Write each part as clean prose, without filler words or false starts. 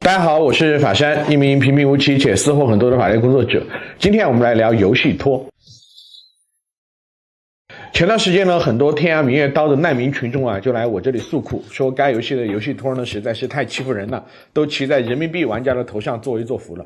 大家好，我是法山，一名平平无奇且私货很多的法律工作者。今天我们来聊游戏托。前段时间呢，很多天涯明月刀的难民群众啊，就来我这里诉苦，说该游戏的游戏托呢实在是太欺负人了，都骑在人民币玩家的头上作威作福了。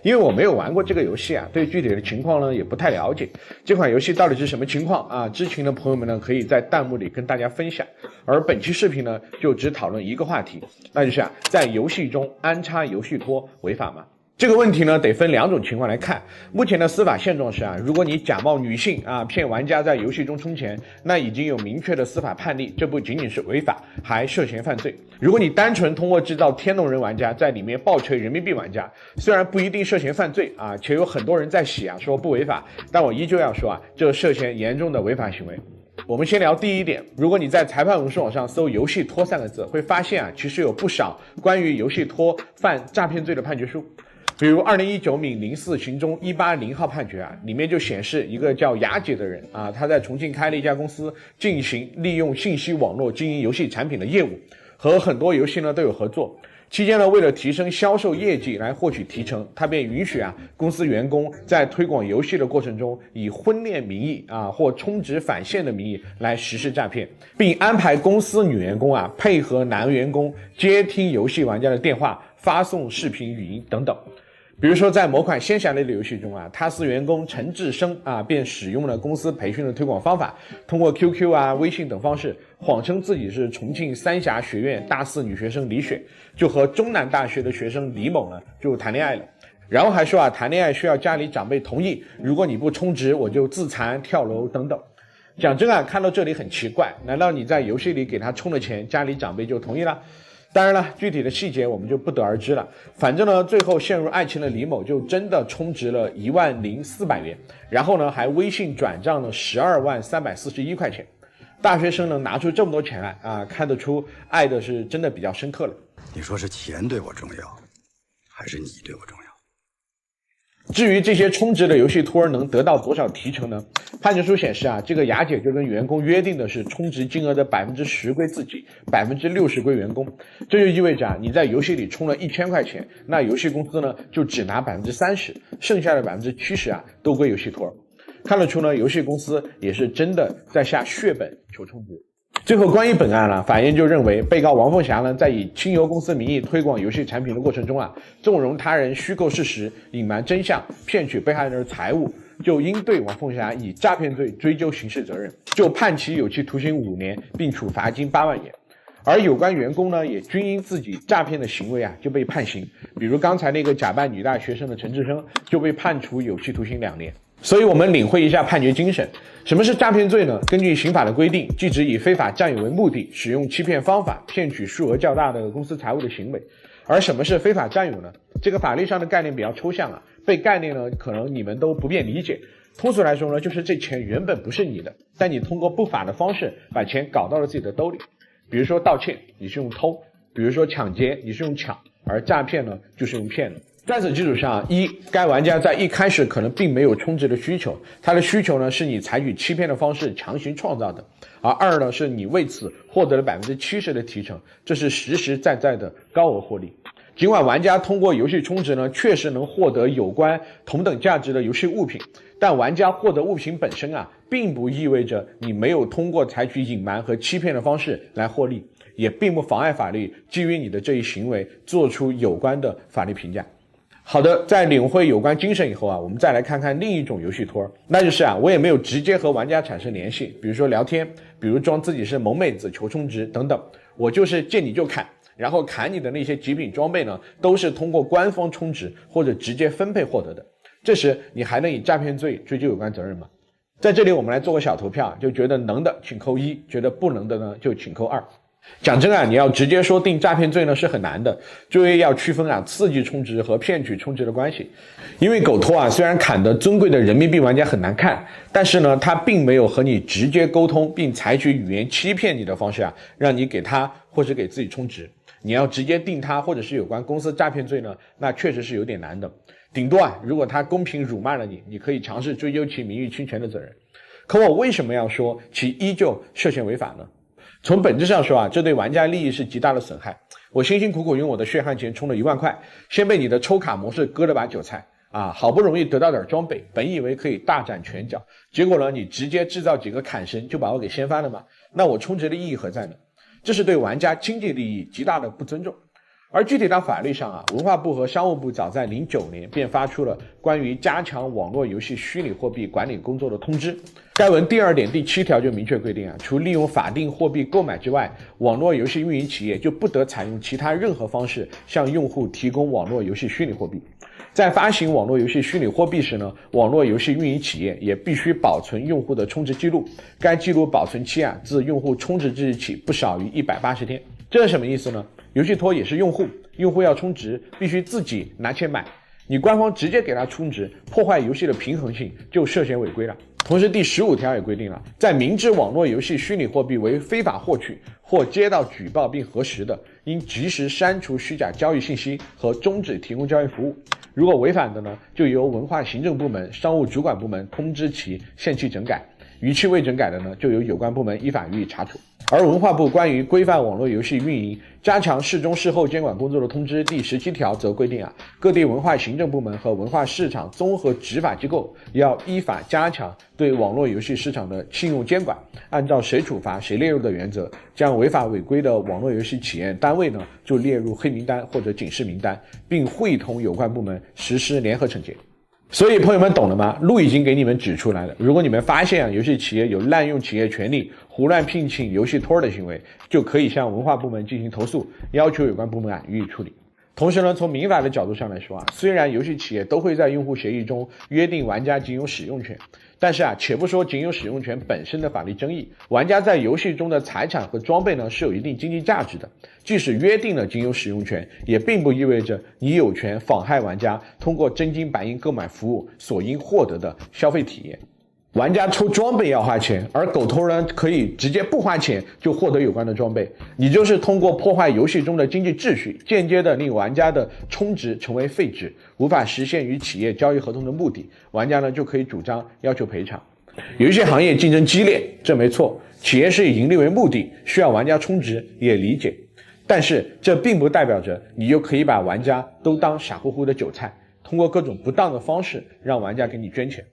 因为我没有玩过这个游戏啊，对具体的情况呢也不太了解。这款游戏到底是什么情况啊？知情的朋友们呢可以在弹幕里跟大家分享。而本期视频呢就只討論一個話題，那就是啊，在遊戲中安插遊戲托違法嗎？這個問題呢得分兩種情況來看。目前的司法現狀是啊，如果你假冒女性啊騙玩家在遊戲中充錢，那已經有明確的司法判例，這不僅僅是違法，還涉嫌犯罪。如果你單純通過製造天龍人玩家在裡面暴錘人民幣玩家，雖然不一定涉嫌犯罪啊，且有很多人在洗啊說不違法，但我依舊要說啊，這涉嫌嚴重的違法行為。我們先聊第一點，如果你在裁判文書網上搜遊戲托三個字，會發現啊，其實有不少關於遊戲托犯詐騙罪的判決書。比如2019閩04刑中180號判決啊，裡面就顯示一個叫雅姐的人啊，他在重慶開了一家公司，進行利用信息網絡經營遊戲產品的業務，和很多遊戲呢都有合作。期間呢，為了提升銷售業績來獲取提成，他便允許啊公司員工在推廣遊戲的過程中，以婚戀名義啊或充值返現的名義來實施詐騙，並安排公司女員工啊配合男員工接聽遊戲玩家的電話，發送視頻、語音等等。比如說，在某款仙俠類的遊戲中啊，他司員工陳志生啊，便使用了公司培訓的推廣方法，通過 QQ 啊、微信等方式，謊稱自己是重慶三峽學院大四女學生李雪，就和中南大學的學生李某呢就談戀愛了。然後還說啊，談戀愛需要家裡長輩同意，如果你不充值，我就自殘、跳樓等等。講真啊，看到這裡很奇怪，難道你在遊戲裡給他充了錢，家裡長輩就同意了？當然了，具體的細節我們就不得而知了。反正呢，最後陷入愛情的李某就真的充值了10400元，然後呢，還微信轉賬了12.341塊錢。大學生能拿出這麼多錢來啊，看得出愛的是真的比較深刻了。你說是錢對我重要，還是你對我重要？至於這些充值的遊戲托能得到多少提成呢？判決書顯示啊，這個雅姐就跟員工約定的是充值金額的10%歸自己，60%歸員工。這就意味着啊，你在遊戲裡充了1000塊錢，那遊戲公司呢就只拿30%，剩下的70%啊都歸遊戲托。看得出呢，遊戲公司也是真的在下血本求充值。最後，關於本案呢，法院就認為被告王鳳霞呢，在以清油公司名義推廣遊戲產品的過程中啊，縱容他人虛構事實、隱瞞真相、騙取被害人的財物，就應對王鳳霞以詐騙罪追究刑事責任，就判其有期徒刑5年，並處罰金8萬元。而有關員工呢，也均因自己詐騙的行為啊，就被判刑。比如剛才那個假扮女大學生的陳志生，就被判處有期徒刑2年。所以我們領會一下判決精神。什麼是詐騙罪呢？根據刑法的規定，即指以非法佔有為目的，使用欺騙方法騙取數額較大的公司財物的行為。而什麼是非法佔有呢？這個法律上的概念比較抽象啊，背概念呢可能你們都不便理解。通俗來說呢，就是這錢原本不是你的，但你通過不法的方式把錢搞到了自己的兜裡。比如說盜竊，你是用偷；比如說搶劫，你是用搶；而詐騙呢，就是用騙的。在此基礎上，一，該玩家在一開始可能並沒有充值的需求，他的需求呢是你採取欺騙的方式強行創造的；而二呢，是你為此獲得了70%的提成，這是實實在在的高額獲利。儘管玩家通過遊戲充值呢，確實能獲得有關同等價值的遊戲物品，但玩家獲得物品本身啊，並不意味着你沒有通過採取隱瞞和欺騙的方式來獲利，也並不妨礙法律基於你的這一行為做出有關的法律評價。好的，在領會有關精神以後啊，我們再來看看另一種遊戲托，那就是啊，我也沒有直接和玩家產生聯繫，比如說聊天，比如裝自己是萌妹子求充值等等，我就是見你就砍，然後砍你的那些極品裝備呢，都是通過官方充值或者直接分配獲得的。這時你還能以詐騙罪追究有關責任嗎？在這裡我們來做個小投票，就覺得能的請扣1，覺得不能的呢就請扣2。講真啊，你要直接說定詐騙罪呢是很難的，就業要區分啊刺激充值和騙取充值的關係。因為狗托啊雖然砍得尊貴的人民幣玩家很難看，但是呢他並沒有和你直接溝通並採取語言欺騙你的方式啊，讓你給他或者給自己充值。你要直接定他或者是有關公司詐騙罪呢，那確實是有點難的。頂多啊，如果他公平辱罵了你，你可以嘗試追究其名譽侵權的責任。可我為什麼要說其依舊涉嫌違法呢？從本質上說啊，這對玩家利益是極大的損害。我辛辛苦苦用我的血汗錢充了1萬塊，先被你的抽卡模式割了把韭菜啊！好不容易得到點装備，本以為可以大展拳脚，結果呢，你直接制造幾個砍神就把我給掀翻了嗎？那我充值的意義何在呢？這是對玩家經濟利益極大的不尊重。而具體到法律上啊，文化部和商務部早在09年便發出了關於加強網絡遊戲虛擬貨幣管理工作的通知。該文第2點第7條就明確規定啊，除利用法定貨幣購買之外，網絡遊戲運營企業就不得採用其他任何方式向用戶提供網絡遊戲虛擬貨幣。在發行網絡遊戲虛擬貨幣時呢，網絡遊戲運營企業也必須保存用戶的充值記錄，該記錄保存期啊，自用戶充值之日起不少於180天。這是什麼意思呢？游戏托也是用戶，用戶要充值必須自己拿錢買，你官方直接給他充值，破壞游戲的平衡性，就涉嫌違規了。同時第15條也規定了，在明知網絡遊戲虛擬貨幣為非法獲取或接到舉報並核實的，應及時刪除虛假交易信息和終止提供交易服務。如果違反的呢，就由文化行政部门、商務主管部门通知其限期整改，逾期未整改的呢，就由有關部門依法予以查处。而文化部關於規範網絡遊戲運營、加強事中事後監管工作的通知第17條則規定啊，各地文化行政部门和文化市場綜合執法機構要依法加強對網絡遊戲市場的信用監管，按照誰處罰誰列入的原則，將違法違規的網絡遊戲企業單位呢，就列入黑名單或者警示名單，並會同有關部門實施聯合懲戒。所以朋友們懂了嗎？路已經給你們指出來了。如果你們發現啊，游戲企業有濫用企業权力、胡亂聘請游戲托的行為，就可以向文化部门进行投訴，要求有關部门啊予以處理。同时呢，從民法的角度上來說啊，雖然遊戲企業都會在用戶協議中約定玩家僅有使用權，但是啊，且不說僅有使用權本身的法律爭議，玩家在遊戲中的財產和裝備呢是有一定經濟價值的。即使約定了僅有使用權，也並不意味着你有權妨害玩家通過真金白银購買服務所應獲得的消費體驗。玩家抽裝備要花錢，而狗托呢可以直接不花錢就獲得有關的装備，你就是通過破壞游戲中的經濟秩序，間接的令玩家的充值成為废值，無法實現與企業交易合同的目的，玩家呢就可以主張要求賠償。有一些行業競爭激烈，這沒錯，企業是以盈利為目的，需要玩家充值也理解，但是這並不代表着你就可以把玩家都當傻乎乎的韭菜，通過各種不當的方式讓玩家给你捐錢。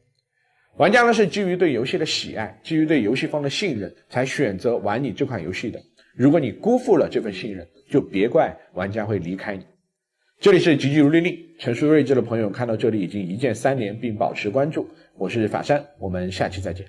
玩家呢是基於對遊戲的喜愛，基於對遊戲方的信任，才選擇玩你這款遊戲的。如果你辜負了這份信任，就別怪玩家會離開你。這裡是急急如律令，陳述睿智的朋友看到這裡已經一鍵3連並保持關注。我是法山，我們下期再見。